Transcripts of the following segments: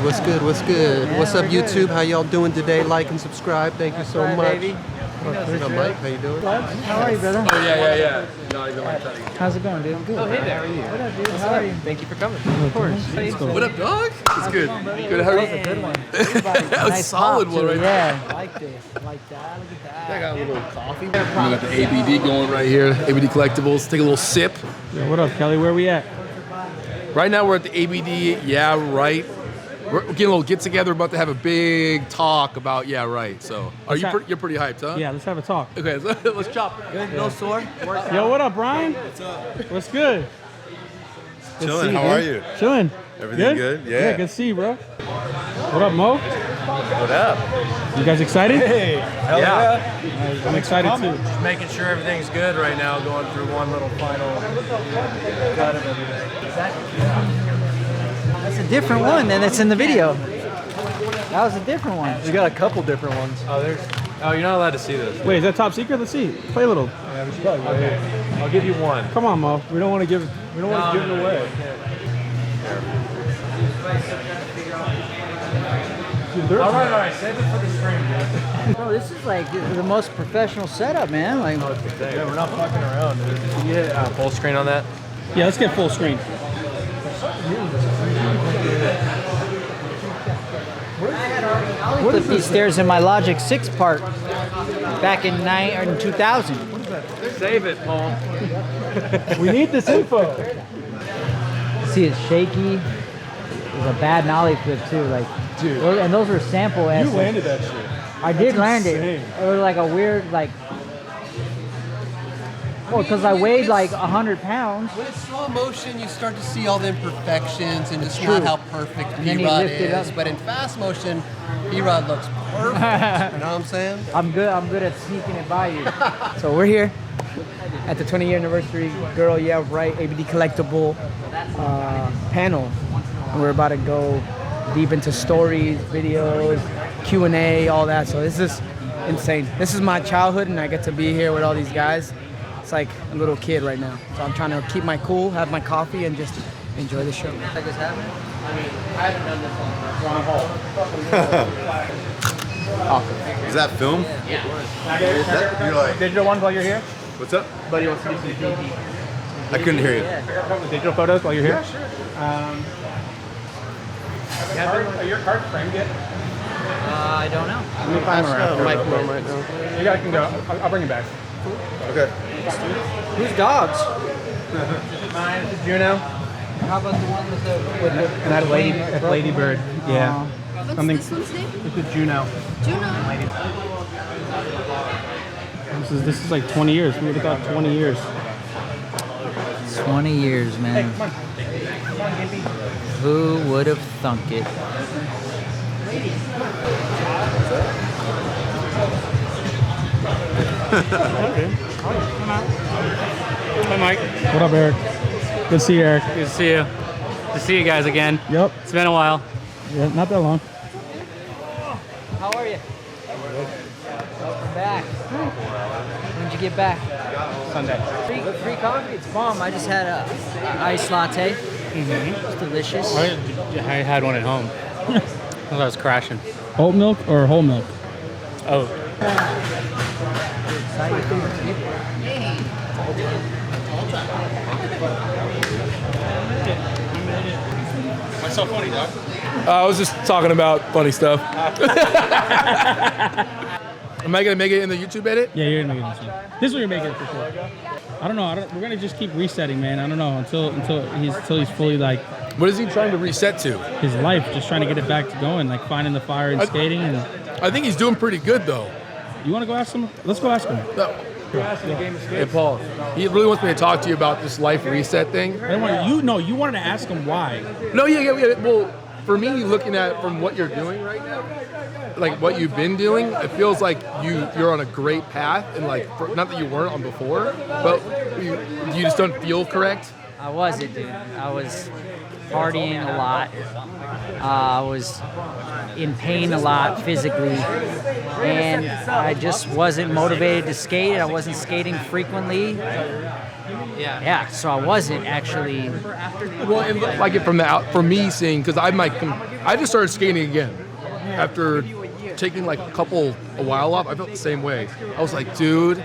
What's good? What's good? Yeah, What's up, we're good. YouTube? How y'all doing today? Like and subscribe. Thank you so Subscribe, much. baby. What's up, Mike? How you doing? How are you, brother? Oh, yeah. No, I don't How's it going, dude? Good. Oh, hey there. How are you? What up, dude? How are you? Thank you for coming. Of course. Let's go. What up, dog? It's good. Good. How are you? Good one. That was a solid one right there. Yeah, I like this. Like that. Look at I that. got a little coffee. We got the ABD going right here. ABD collectibles. Take a little sip. Yeah, what up, Kelly? Where we at? Right now we're at the ABD. Yeah, right. We're getting a little get together. We're about to have a big talk about yeah, right. So, you're pretty hyped, huh? Yeah, let's have a talk. Okay, let's chop. Good. No sore. Yo, what up, Brian? What's up? What's good? Chilling. How are you? Chilling. Everything good? Yeah. Yeah, good to see you, bro. What up, Mo? What up? You guys excited? Hey. Hell yeah. I'm excited too. Just making sure everything's good right now, going through one little final cut of everything. That's a different one than it's in the video. That was a different one. We got a couple different ones. Oh, you're not allowed to see this. Wait, is that top secret? Let's see. Play a little. Yeah, we should probably wait. I'll give you one. Come on, Mo. We don't want to give. We don't want to give it away. All right. Save it for the stream, dude. Bro, this is like the most professional setup, man. Like, Yeah, we're not fucking around, dude. Can you get full screen on that? Yeah, let's get full screen. I put these stairs in my Logic 6 part back in 2000. Save it, Paul. We need this info. See, it's shaky. There's a bad nollie flip too, like. Dude. And those were sample You assets. landed that shit. I did land it. insane. It was like a weird, like. Well, because I weighed like 100 pounds. When it's slow motion, you start to see all the imperfections and just True. not how perfect And then he P.Rod lifted is. up. But in fast motion, P.Rod looks perfect. You know what I'm saying? I'm good at sneaking it by you. So we're here at the 20-year anniversary Girl Yeah Right ABD collectible panel. And we're about to go deep into stories, videos, Q&A, all that. So this is insane. This is my childhood and I get to be here with all these guys. It's like a little kid right now. So I'm trying to keep my cool, have my coffee, and just enjoy the show. Like this happening? I haven't done this one. Is that film? Yeah. You're like, Digital ones while you're here. what's up? Buddy wants to do some DD. I couldn't hear you. Digital photos while you're here. Yeah, sure. Are your cards framed yet? I don't know. Let me find them around. Mike right now. You guys can go. I'll bring you back. Okay. Whose dogs? Mine is Juno. How about the one with the And that lady bird. Yeah. What's Something. this one's name? This is Juno. Juno. This is like 20 years. We would have thought 20 years. 20 years, man. Who would have thunk it? Hi, Mike. What up, Eric? Good to see you, Eric. Good to see you. Good to see you guys again. Yep. It's been a while. Yeah, not that long. How are you? Welcome back. When'd you get back? Sunday. Free coffee? It's bomb. I just had a iced latte. It's delicious. I had one at home. I was crashing. Oat milk or whole milk? Oh, What's so funny, dog? I was just talking about funny stuff. Am I gonna make it in the YouTube edit? Yeah, you're gonna make it this one. This one you're making it for sure. I don't know. We're gonna just keep resetting, man. I don't know until he's fully like What is he trying to reset to? his life, just trying to get it back to going, like finding the fire and skating. And I think he's doing pretty good though. you want to go ask him? Let's go ask him. No. Hey Paul, he really wants me to talk to you about this life reset thing. I don't want you. No, you wanted to ask him why. No, yeah. Well, for me, looking at from what you're doing right now, like what you've been doing, it feels like you're on a great path, and like not that you weren't on before, but you just don't feel correct. I wasn't, dude. I was partying a lot. I was in pain a lot physically, and I just wasn't motivated to skate. I wasn't skating frequently. So I wasn't actually. Well, and like it from me seeing, because I'm like I just started skating again after taking like a while off. I felt the same way. I was like, dude,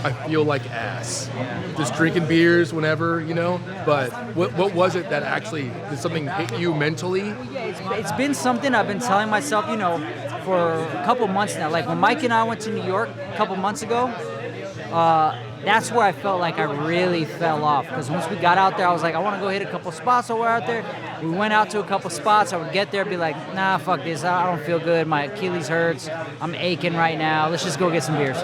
I feel like ass. Just drinking beers whenever, you know. But what was it that actually did something hit you mentally? It's been something I've been telling myself, you know, for a couple months now. Like when Mike and I went to New York a couple months ago, that's where I felt like I really fell off. Because once we got out there, I was like, I want to go hit a couple spots while we're out there. We went out to a couple spots. I would get there, be like, nah, fuck this. I don't feel good. My Achilles hurts. I'm aching right now. Let's just go get some beers.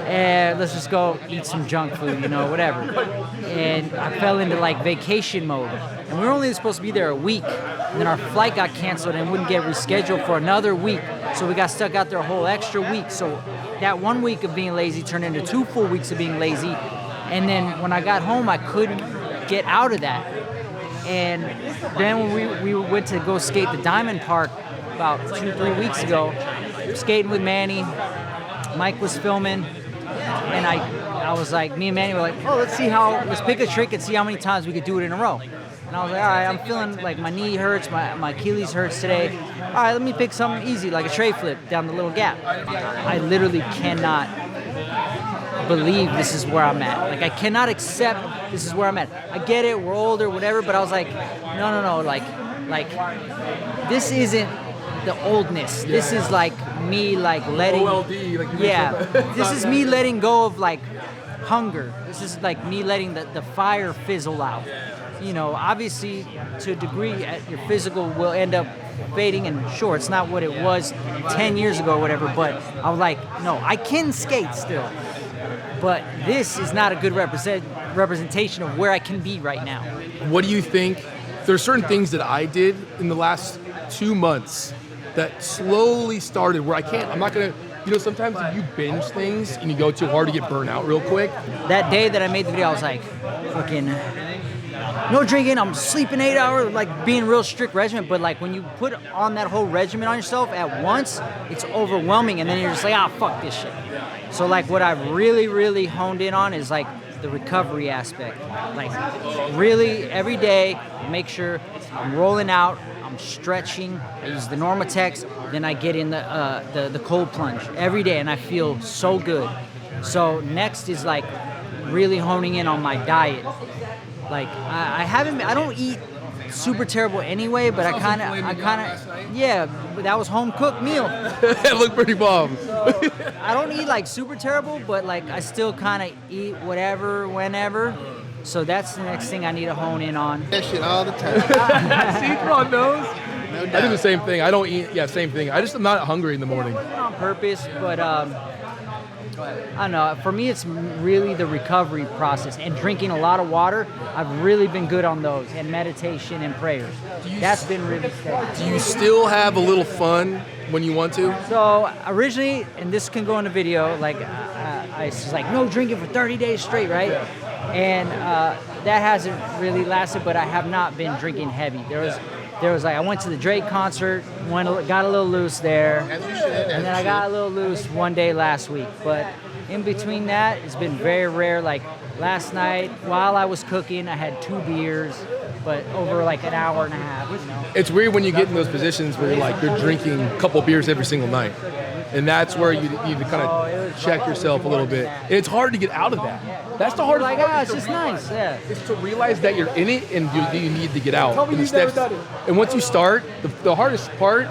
And let's just go eat some junk food, you know, whatever. And I fell into like vacation mode. And we were only supposed to be there a week. And then our flight got canceled and wouldn't get rescheduled for another week. So we got stuck out there a whole extra week. So that 1 week of being lazy turned into 2 full weeks of being lazy. And then when I got home, I couldn't get out of that. And then when we went to go skate the Diamond Park about 2-3 weeks ago, skating with Manny, Mike was filming, and I was like, me and Manny were like, oh, let's pick a trick and see how many times we could do it in a row. And I was like, all right, I'm feeling like my knee hurts, my Achilles hurts today. All right, let me pick something easy, like a tray flip down the little gap. I literally cannot believe this is where I'm at. Like, I cannot accept this is where I'm at. I get it, we're older, whatever, but I was like, no, like, this isn't the oldness. This is like me, like letting, OLD, like this is me letting go of like hunger. This is like me letting the fire fizzle out. You know, obviously, to a degree, your physical will end up fading, and sure, it's not what it was 10 years ago or whatever, but I was like, no, I can skate still, but this is not a good representation of where I can be right now. What do you think? There are certain things that I did in the last 2 months that slowly started where I'm not going to, you know, sometimes if you binge things and you go too hard, you get burnt out real quick. That day that I made the video, I was like, fucking, no drinking, I'm sleeping 8 hours, like being real strict regimen, but like when you put on that whole regimen on yourself at once, it's overwhelming, and then you're just like, fuck this shit. So like what I've really, really honed in on is like the recovery aspect. Like really every day, make sure I'm rolling out, I'm stretching, I use the Normatex, then I get in the cold plunge every day, and I feel so good. So next is like really honing in on my diet. Like I don't eat super terrible anyway, but I kind of, yeah, that was home cooked meal. It looked pretty bomb. So, I don't eat like super terrible, but like I still kind of eat whatever, whenever. So that's the next thing I need to hone in on. That shit all the time. See, P.Rod knows. No doubt. I do the same thing. I don't eat, same thing. I just am not hungry in the morning. On purpose, but I don't know. For me, it's really the recovery process and drinking a lot of water. I've really been good on those, and meditation and prayers. That's been really steady. Do you still have a little fun when you want to? So originally, and this can go in the video, like I was like, no drinking for 30 days straight, right? And that hasn't really lasted, but I have not been drinking heavy. There was like, I went to the Drake concert, got a little loose there, and then I got a little loose one day last week. But in between that, it's been very rare. Like last night, while I was cooking, I had 2 beers, but over like an hour and a half, you know. It's weird when you get in those positions where you're drinking a couple beers every single night. And that's where you need to kind of check yourself a little bit. And it's hard to get out of that. That's the hardest part. It's just nice, yeah. It's to realize that you're in it and you need to get out. And once you start, the hardest part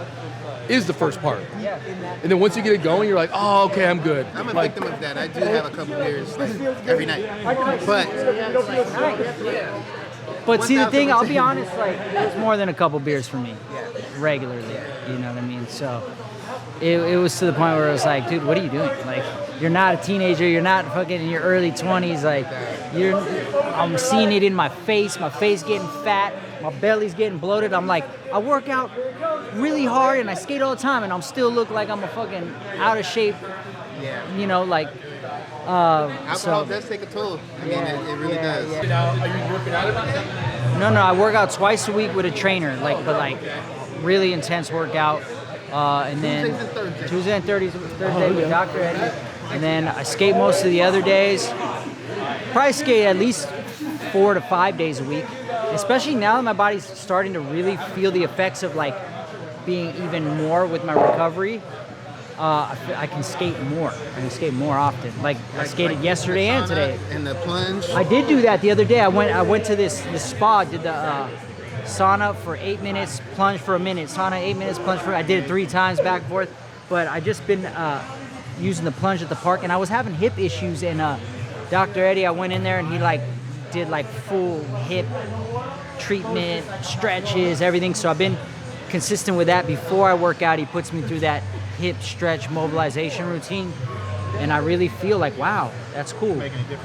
is the first part. And then once you get it going, you're like, oh, okay, I'm good. I'm a victim of that. I do have a couple beers like, every night. But see, the thing, I'll be honest, like, it was more than a couple beers for me, regularly, you know what I mean? So it was to the point where I was like, dude, what are you doing? Like, you're not a teenager, you're not fucking in your early 20s, like, I'm seeing it in my face getting fat, my belly's getting bloated. I'm like, I work out really hard and I skate all the time and I'm still look like I'm a fucking out of shape, you know, like, alcohol does take a toll. I mean, it really does. Yeah. Now, are you working out about that? No, I work out twice a week with a trainer, but really intense workout. And then Tuesday and Thursday with Dr. Eddie. And then I skate most of the other days. Probably skate at least 4 to 5 days a week. Especially now that my body's starting to really feel the effects of like being even more with my recovery, I can skate more. I can skate more often. Like I skated yesterday and today. And the plunge. I did do that the other day. I went to this spa, did the sauna for 8 minutes, plunge for a minute, sauna 8 minutes, plunge for. I did it 3 times back and forth. But I just been using the plunge at the park, and I was having hip issues. And Dr. Eddie, I went in there and he like did like full hip treatment, stretches, everything. So I've been consistent with that. Before I work out, he puts me through that hip stretch mobilization routine, and I really feel like, wow, that's cool.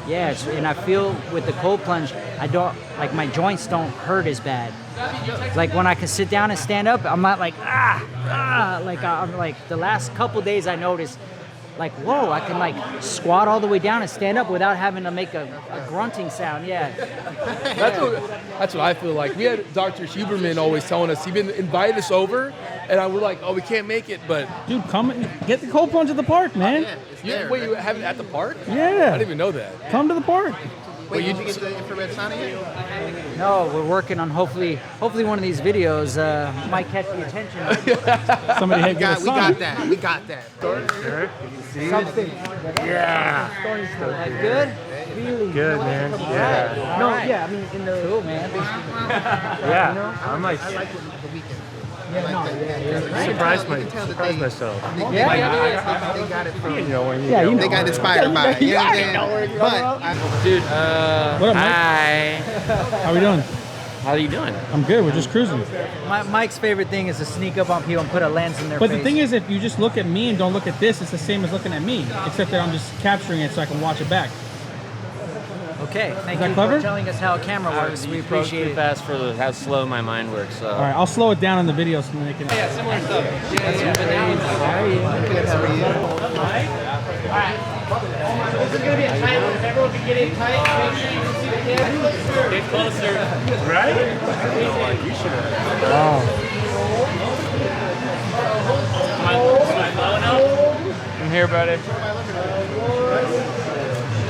Yeah, and I feel with the cold plunge, I don't like my joints don't hurt as bad. Like when I can sit down and stand up, I'm not like like I'm like the last couple days I noticed, like whoa, I can like squat all the way down and stand up without having to make a grunting sound. Yeah. That's what I feel like. We had Dr. Huberman always telling us, he'd been invited us over, and I was like, oh, we can't make it, but... Dude, come and get the cold plunge at the park, man. Wait, you have it at the park? Yeah. I didn't even know that. Come to the park. Wait, did you get the infrared sauna yet? No, we're working on hopefully one of these videos might catch the attention of Somebody had We got that. We got that. something. Yeah. Like good? Really Good, man. Yeah. No, yeah, I mean in the cool, man. Yeah. I'm like surprised myself. They got it from. You know when you Yeah, go. you know. They got inspired by it. You know what I'm saying? But Dude, What up, Mike? hi. How we doing? How you doing? I'm good. We're just cruising. Mike's favorite thing is to sneak up on people and put a lens in their But face. the thing is, if you just look at me and don't look at this, it's the same as looking at me, except that I'm just capturing it so I can watch it back. okay, thank that you clever? for telling us how a camera works. We appreciate too it. fast for how slow my mind works. So. All right, I'll slow it down in the video so they can. Yeah, similar stuff. This is gonna be a tight one. If everyone can get in tight, make sure you can see the camera. Get closer. Right? I'm here, buddy.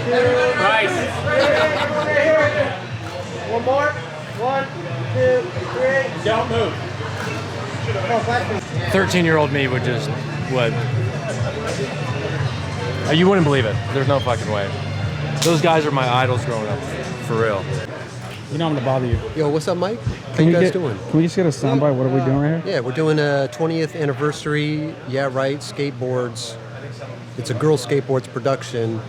Nice. One more. 1, 2, 3. Don't move. 13-year-old me would just would. You wouldn't believe it. There's no fucking way. Those guys are my idols growing up, for real. You know I'm gonna bother you. Yo, what's up, Mike? How you guys doing? Can we just get a soundbite? What are we doing right here? Yeah, we're doing a 20th anniversary, Yeah Right, skateboards. It's a Girl Skateboards production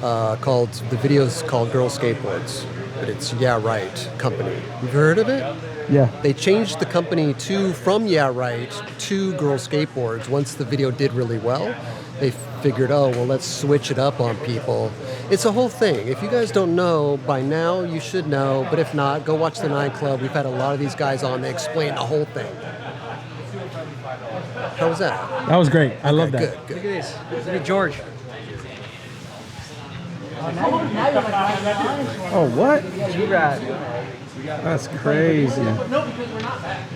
called, the video's called Girl Skateboards, but it's Yeah Right Company. You've heard of it? Yeah. They changed the company from Yeah Right to Girl Skateboards once the video did really well. They figured, oh, well, let's switch it up on people. It's a whole thing. If you guys don't know, by now you should know, but if not, go watch the 9 Club. We've had a lot of these guys on. They explain the whole thing. How was that? That was great. I love that. Good, good. Look at this. Look at George. Oh, what? P.Rod. That's crazy.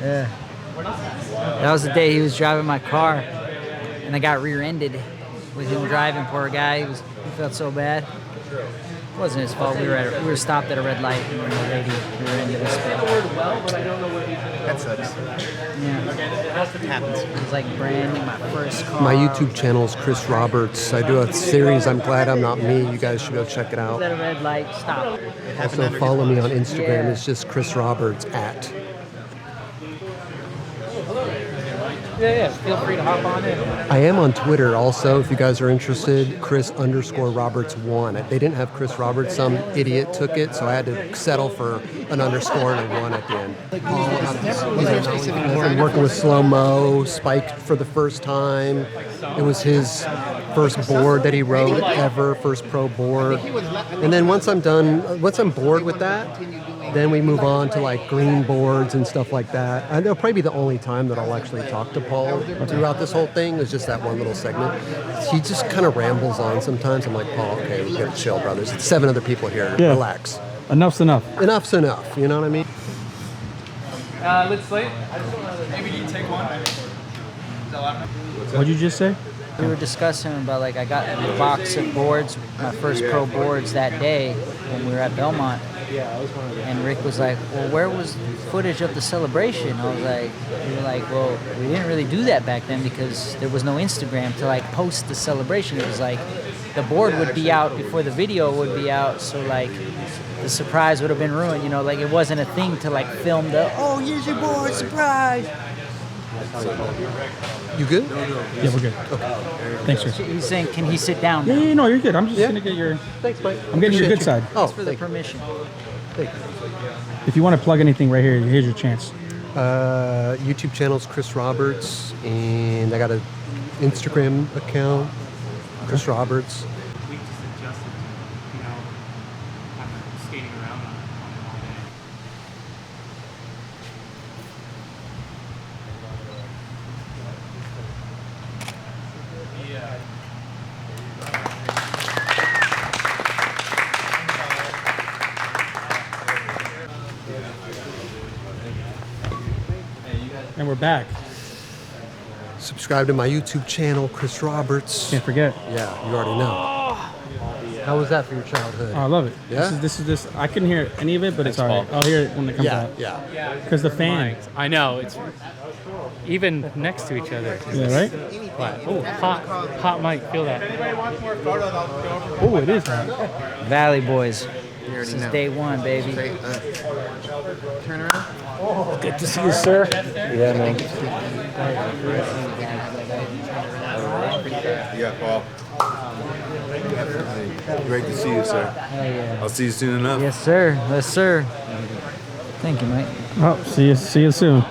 Yeah. That was the day he was driving my car, and I got rear-ended with him driving. Poor guy. He felt so bad. It wasn't his fault. We were stopped at a red light, and the lady rear-ended us. that sucks. Yeah. It happens. It was like brand new, my first car. My YouTube channel is Chris Roberts. I do a series, I'm Glad I'm Not Me. You guys should go check it out. At a red light, stop. Also follow me on Instagram. Yeah. It's just Chris Roberts @ Yeah. Feel free to hop on in. I am on Twitter also, if you guys are interested, Chris_Roberts1. They didn't have Chris Roberts, some idiot took it, so I had to settle for an underscore and a 1 at the end. I'm working with Slow Mo, Spike for the first time. It was his first board that he wrote ever, first pro board. And then once I'm bored with that, then we move on to like green boards and stuff like that. And that'll probably be the only time that I'll actually talk to Paul throughout this whole thing. Is just that one little segment. He just kind of rambles on sometimes. I'm like, Paul, okay, we gotta chill, brothers. It's 7 other people here. Yeah. Relax. Enough's enough. Enough's enough. You know what I mean? Let's slate. Maybe you take one. What'd you just say? We were discussing about like I got a box of boards, my first pro boards that day when we were at Belmont, And Rick was like, well, where was footage of the celebration? I was like, we were like, well, we didn't really do that back then because there was no Instagram to like post the celebration. It was like the board would be out before the video would be out, so like the surprise would have been ruined. You know, like it wasn't a thing to like film the, oh, here's your board, surprise. You good? Yeah, we're good. Okay. Thanks, sir. He's saying, can he sit down now? Yeah, no, you're good. I'm just gonna get your. Thanks, Mike. I'm getting your good side. Thanks for the permission. Thank you. If you want to plug anything right here, here's your chance. YouTube channel's Chris Roberts, and I got an Instagram account, Chris Roberts. We just adjusted, you know, I'm skating around on it all day. And we're back. Subscribe to my YouTube channel, Chris Roberts. Can't forget. Yeah, you already know. How was that for your childhood? Oh, I love it. Yeah? This is I couldn't hear any of it, but it's all right. I'll hear it when it comes out. Yeah. Because the fan. I know, it's even next to each other. Yeah, right? Oh, hot mic, feel that. Oh, it is hot. Valley Boys. This is day one, baby. Turn around. Good to see you, sir. Yeah, man. Yeah, Paul. Great to see you, sir. Hell yeah. I'll see you soon enough. Yes, sir. Yes, sir. Thank you, Mike. Oh, see you soon.